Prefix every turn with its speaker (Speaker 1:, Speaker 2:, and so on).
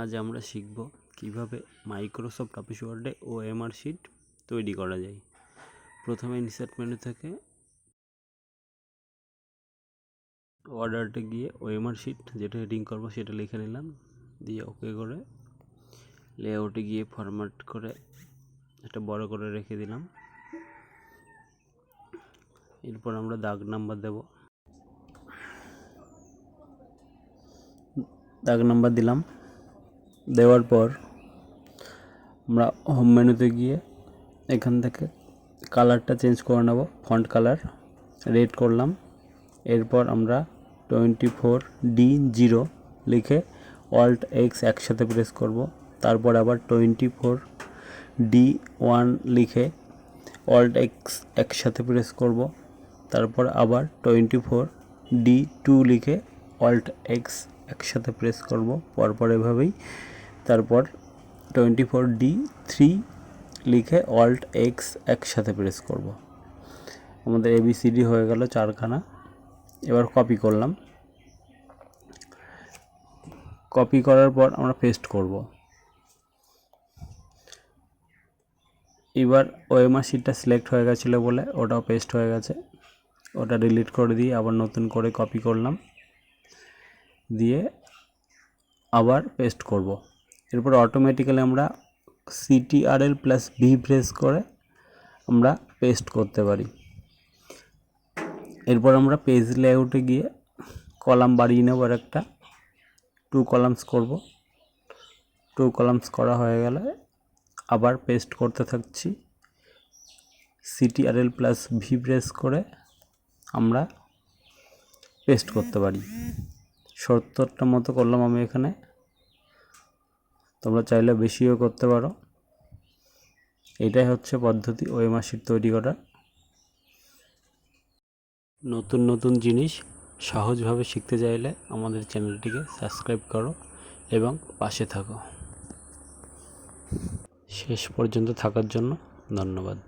Speaker 1: আজ আমরা শিখব কিভাবে মাইক্রোসফট অফিস ওয়ার্ডে ওএমআর শিট তৈরি করা যায়। প্রথমে ইনসার্ট মেনু থেকে অর্ডারতে গিয়ে ওএমআর শিট যেটা হেডিং করব সেটা লিখে নিলাম, দিয়ে ওকে করে লেআউটে গিয়ে ফরম্যাট করে এটা বড় করে রেখে দিলাম। এরপর আমরা দাগ নাম্বার দেব, দাগ নাম্বার দিলাম। দেওয়ার পর আমরা হোম মেনুতে গিয়ে এখান থেকে কালারটা চেঞ্জ করে নেব, ফন্ট কালার রেড করলাম। এরপর আমরা 24D0 লিখে অল্ট এক্স একসাথে প্রেস করব। তারপর আবার 24D1 লিখে অল্ট এক্স একসাথে প্রেস করব। তারপর আবার 24D2 লিখে অল্ট এক্স একসাথে প্রেস করব পরপর এভাবেই। তারপর 24D3 লিখে অল্ট এক্স একসাথে প্রেস করব। আমাদের ABCD হয়ে গেল 4খানা। এবার কপি করলাম, কপি করার পর আমরা পেস্ট করব। এবার ওএমআর শিটটা সিলেক্ট হয়ে গেছিলো বলে ওটাও পেস্ট হয়ে গেছে, ওটা ডিলিট করে দিয়ে আবার নতুন করে কপি করলাম, দিয়ে আবার পেস্ট করব। এরপর অটোমেটিক্যালি আমরা CTRL+V প্রেস করে আমরা পেস্ট করতে পারি। এরপর আমরা পেজ লেআউটে গিয়ে কলাম বাড়িয়ে নেব, আর একটা 2 কলামস করব। 2 কলামস করা হয়ে গেলে আবার পেস্ট করতে থাকছি। CTRL+V প্রেস করে আমরা পেস্ট করতে পারি। 70টা মতো করলাম আমি এখানে, তোমরা চাইলে বেশিও করতে পারো। এটাই হচ্ছে পদ্ধতি ওএমআর শিট তৈরি করার। নতুন নতুন জিনিস সহজভাবে শিখতে চাইলে আমাদের চ্যানেলটিকে সাবস্ক্রাইব করো এবং পাশে থাকো। শেষ পর্যন্ত থাকার জন্য ধন্যবাদ।